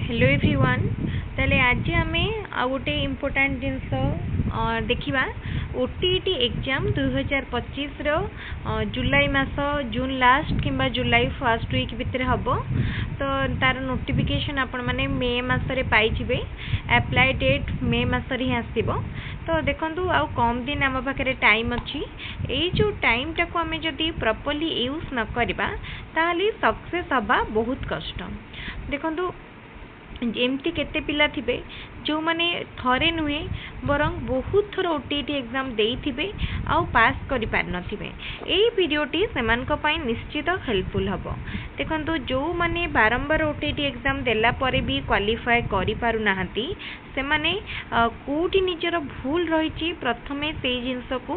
Hello everyone ताले आज आमे आ गोटे इम्पोर्टेंट जिनस देखिबा ओटीईटी एग्जाम 2025 रो जुलाई मास जून लास्ट किंबा जुलाई फर्स्ट वीक भितर हबो। तो तार नोटिफिकेशन आपण माने मे मास रे पाई जिवे। अप्लाई डेट मे मास रे आसीबो। तो देखंतु आ कम दिन आम पाखे टाइम अच्छी ये जो टाइम टाको आमे जदि प्रॉपर्ली यूज न करबा ताली सक्सेस हबा बहुत कष्ट। देखंतु एमती केते पिला थिबे जो माने थरे नुहे बरं बहुत थर ओटीईटी एग्जाम देइथिबे आउ पास करि पार नथिबे। एई वीडियोटी सेमानक पई निश्चित हेल्पफुल हबो। देखंतु जो माने बारंबार ओटीईटी एग्जाम देला परे भी क्वालिफाई करि पारु नाहंती सेमाने कोठी निजर भूल रहिछि प्रथमे सेई जिंस को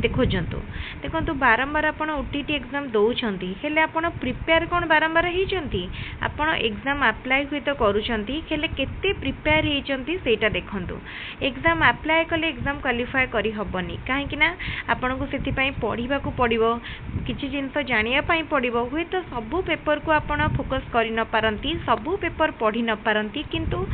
देखोजंतु। देखंतु बारंबार आपण ओटीईटी एग्जाम दउछंती हेले आपण प्रिपेयर कोन बारंबार हेचंती आपण एग्जाम अप्लाई होय तो करूछंती हेले केते प्रिपेयर हेचंती सेटा देखंतु। एग्जाम अप्लाई कले एग्जाम क्वालिफाई करि हबनी काहे कि ना आपण को सेति पई पढिबा को पडिबो किछि जिंस जानिया पई पडिबो। होय तो सब पेपर को आपण फोकस करि न पारंती सब पेपर पढि न पारंती किंतु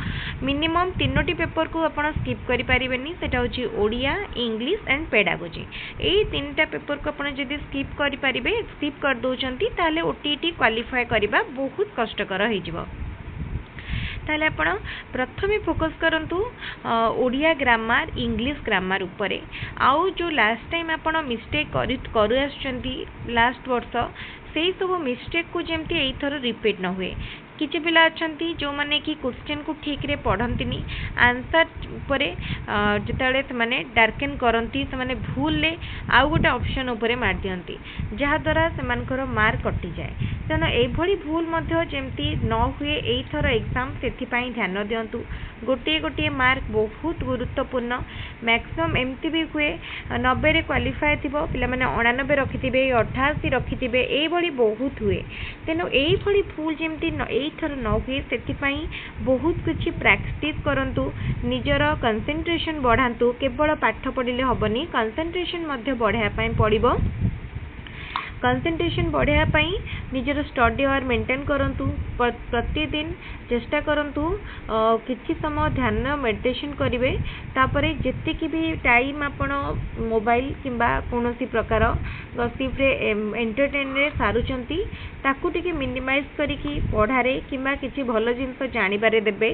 मिनिमम तीनोटी पेपर को आपण स्किप करि परिबेनी। सेटा होची ओडिया इंग्लिश एंड पेडागोजी। एई तीनटा पेपर को आपण जदि स्किप करि परिबे स्किप कर दोचंती ताले ओटीईटी क्वालिफाई करिबा बहुत कष्टकर होई जिवो। ताले आपण प्रथमे फोकस करंतु ओडिया ग्रामर इंग्लिश ग्रामर उपरे। आउ जो लास्ट टाइम आपण मिस्टेक करू आछंती लास्ट वर्ष सेई सब मिस्टेक को जेमती एई थरो रिपीट न हुए। किछि पिला अछंती जो माने कि क्वेश्चन को ठीक रे पढ़ंतिनी आंसर उपरे जतले से माने डार्केन करंती से माने भूल ले आउ गोटे ऑप्शन उपरे मार दियंती जहा द्वारा से मानकर मार्क कटि जाए। तेना एई भली भूल मध्य जेमती न हुए एई थरो एग्जाम सेथि पई ध्यान दियंतु। गोटे गोटे मार्क बहुत गुरुत्वपूर्ण। मैक्सिमम एमती भी हुए 90 रे क्वालिफाई थिबो पिला माने 99 रखिथिबे 88 रखिथिबे एई भली बहुत हुए। तेनो एई भली भूल जेमती एई थरो न हुए सेथि पई बहुत किछि प्रैक्टिस करंतु निजर कंसंट्रेशन बढ़ांतु। केवल पाठ पढिले हबनी कंसंट्रेशन मध्य बढ़ाया पई पड़िबो। कंसंट्रेशन बढ़ाया पई निजर स्टडी आवर मेंटेन करंतु। प्रतिदिन चेष्टा करंतु किछि समय ध्यान मेडिटेशन करिवे। तापरे जेतिकी भी टाइम आपण मोबाइल किंबा कोनोसी प्रकार गसिप रे एंटरटेन रे सारुचंती ताकू टिके मिनिमाइज करिकी पढ़ारे किंबा किछि भलो जिंस जानिबारे देबे।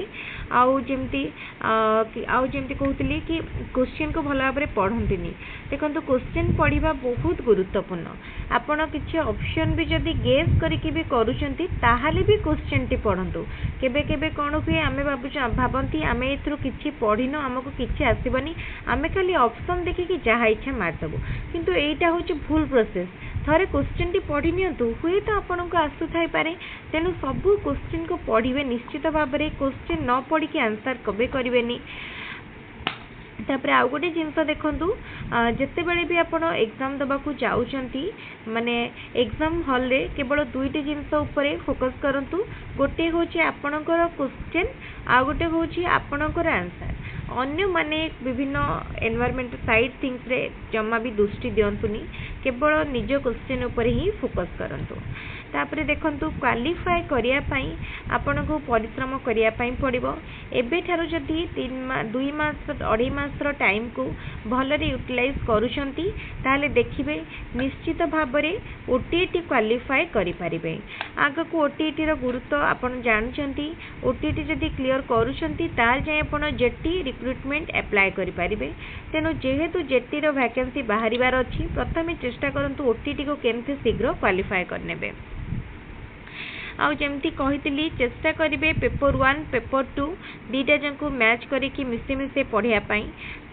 आउ जेमती कहउतली कि क्वेश्चन को भलो भाबरे पढ़ंतिनी। देखंतु क्वेश्चन पढ़िबा बहुत गुरुत्वपूर्ण। आपण किछि ऑप्शन भी जदी गेस करिकी भी करूचंती ताहाले भी क्वेश्चन टी पढ़ंतु। केबे केबे कोन हुए आमे भाबंती आमे एथरु किछि पढ़िनो हमको किछि आसीबनी आमे खाली ऑप्शन देखिकी जहा इच्छा मार देबो किंतु एटा होची भूल प्रोसेस। थरे क्वेश्चन टी पढ़ी नियंतु हुए तो आपन को आसु थाई पारे। तेनु सब क्वेश्चन को पढ़िबे निश्चित भाबरे। क्वेश्चन न पढ़ी के आंसर कबे करिवेनी। तापरे आउ गोटे जिनस देखंतु जत्ते बेले भी आपण एग्जाम दबा को जाउचंती माने एग्जाम हॉल रे केवल दुईटी जिनस ऊपर फोकस करंतु। गोटे होची आपणकर क्वेश्चन आ गोटे होची आपणकर आंसर। अन्य माने विभिन्न एनवायरनमेंट साइड थिंग्स रे जम्मा भी दृष्टि दियंतुनी केवल निज क्वेश्चन ऊपर ही फोकस करंतु। तापरे देखंतु क्वालिफाई करिया पई आपण को परिश्रम करिया पई पड़िबो। एबे थारो जदी 2 मास 2.5 मास रो टाइम को भलरे यूटिलाइज करूछंती ताले देखिबे निश्चित भाबरे ओटीईटी क्वालिफाई करि परिबे। आगो को ओटीईटी रो गुरुत्व आपण जानचंती। ओटीईटी जदी क्लियर करूछंती तार जाय आपण जेटी रिक्रूटमेंट अप्लाई करि परिबे। तेनो जेहेतु जेटी रो वैकेंसी बाहरिबार अछि प्रथमे चेष्टा करंतु ओटीईटी को केमते शीघ्र क्वालिफाई करनेबे। आउ जेमती कहितली चेष्टा करिवे पेपर 1 पेपर 2 दीटा जंको मैच करिकी मिसे मिसे पढ़िया पई।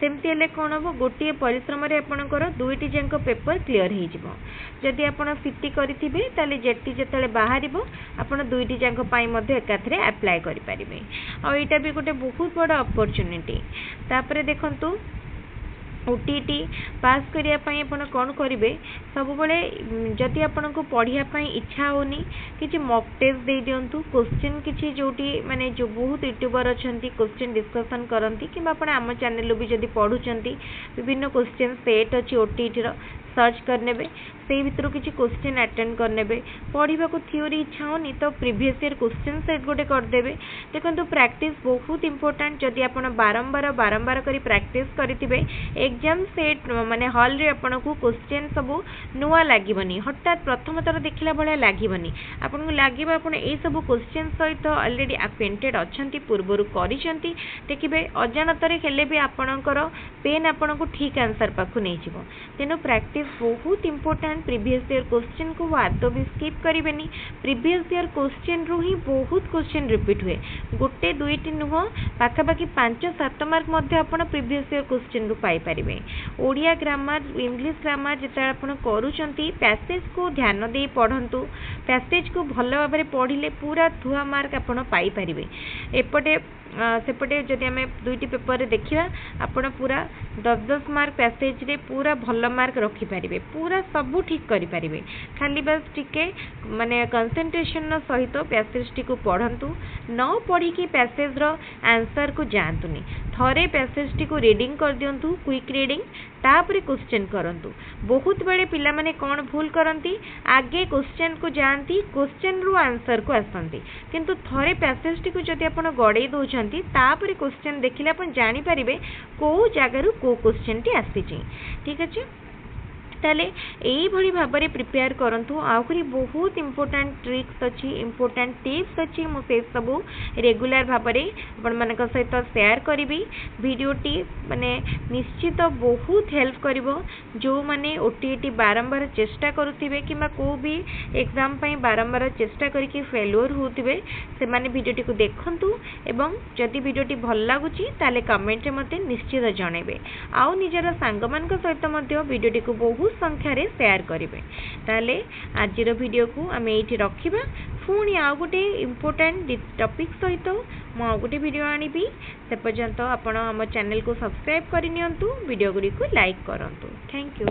सेमती हेले कोन हो गोटे परिश्रम रे आपनकर दुईटी जंको पेपर क्लियर हे जिवो। जदि आपण सीटी करिथिबे ताले जेटी जतले बाहरिबो आपण दुईटी जंको पई मध्ये एकाथरे अप्लाई करि परिबे। आ एटा भी गोटे बहुत बड़ अपॉर्चुनिटी। तापरे देखंतु ओटीईटी पास करिया पई आपण कोन करिवे सब बेले जदि आपण को पढ़िया पई इच्छा होनी किछि मॉक टेस्ट दे दियंतु। क्वेश्चन किछि जोटी माने जो बहुत यूट्यूबर अछंती क्वेश्चन डिस्कशन करंती किबा आपण हम चैनल भी जदि पढुचंती विभिन्न क्वेश्चन सेट अछि ओटीईटी रो सर्च करने से भितर किसी क्वेश्चन अटेंड करने पढ़ा को थ्योरी इच्छा होनी तो प्रीवियस ईयर क्वेश्चन सेट गोटे करदे। देखो प्रैक्टिस बहुत इंपोर्टेंट जदि आप बारंबार बारंबार करी प्रैक्टिस करेंगे एग्जाम सेट माने हॉल रे आपन को क्वेश्चन सब नुआ लागबनी हठात प्रथम थर देखला भाया लागबनी आपन को लागबा आपन ए सब क्वेश्चन सहित ऑलरेडी अक्वेंटेड अछंती पूर्वरु करिसंती देखिबे अजानतरे हेले भी आपनकर पेन आपन को ठीक आंसर पाखु नै जिवो। तेनो प्रैक्टिस बहुत इंपोर्टेंट प्रीवियस ईयर क्वेश्चन को आदौ भी स्किप करेंगे। प्रीवियस ईयर क्वेश्चन रु ही बहुत क्वेश्चन रिपीट हुए गोटे दुईटी नुह पाखापाखि 5-7 मार्क आपड़ प्रीवियस ईयर क्वेश्चन रु पाई परिबे। ओडिया ग्रामर इंग्लिश ग्रामर जिते आपड़ करूचंती पैसेज को ध्यान दे पढ़ंतु पैसेज को भल भाव पढ़िले पूरा धुआ मार्क आपड़ पाई परिबे। एपटे सेपटे जदि आम दुईटी पेपर देखा आपड़ पूरा 10-10 मार्क पैसेज रे पूरा भल मार्क रखिपारे पूरा सबू ठीक करें खाली बस टिके माने कंसंट्रेशन सहित पैसेज टी को पढ़ंतु न पढ़ी कि पैसेज रो आंसर को जानतुनी थरे पैसेज टी को रीडिंग कर दियंतु क्विक रीडिंग तापरे क्वेश्चन करंतु। बहुत बड़े पिला माने कौन भूल करंती आगे क्वेश्चन को जानती क्वेश्चन रु आंसर को आसंती किंतु थरे पैसेज टी को जदि आपण गड़े दउछंती तापरे क्वेश्चन देखिले आपण जानि परिबे को जगह को क्वेश्चन टी आसीची। ठीक अछि ताले यही भली भाबरे प्रिपेयर करंतु आहुरी बहुत इंपोर्टेंट ट्रिक्स अच्छी इंपोर्टेंट टिप्स अच्छी मुझे सब रेगुलर भाबरे आपण मानक सहित शेयर करी वीडियोटी माने निश्चित बहुत हेल्प करिवो जो माने ओटीटी बारंबार चेष्टा करुथिबे किबा को भी एग्जाम पई बारंबार चेष्टा करिकि फेल्योर होथिबे से माने वीडियोटी को देखंतु एवं जदि वीडियोटी भल लागुची ताले कमेंट रे मते निश्चित जणेबे आउ निजर सांगमान सहित मध्य वीडियोटी को बहुत संख्यारे शेयर करेंगे। ताले आजिर वीडियो को आम ये रखा पुणी आउ गोटे इम्पोर्टेंट टॉपिक सहित मु गोटे वीडियो आनी से पर्यंत आपण आम चैनल को सब्सक्राइब करनी वीडियो गुड़ी को लाइक करूँ। Thank you.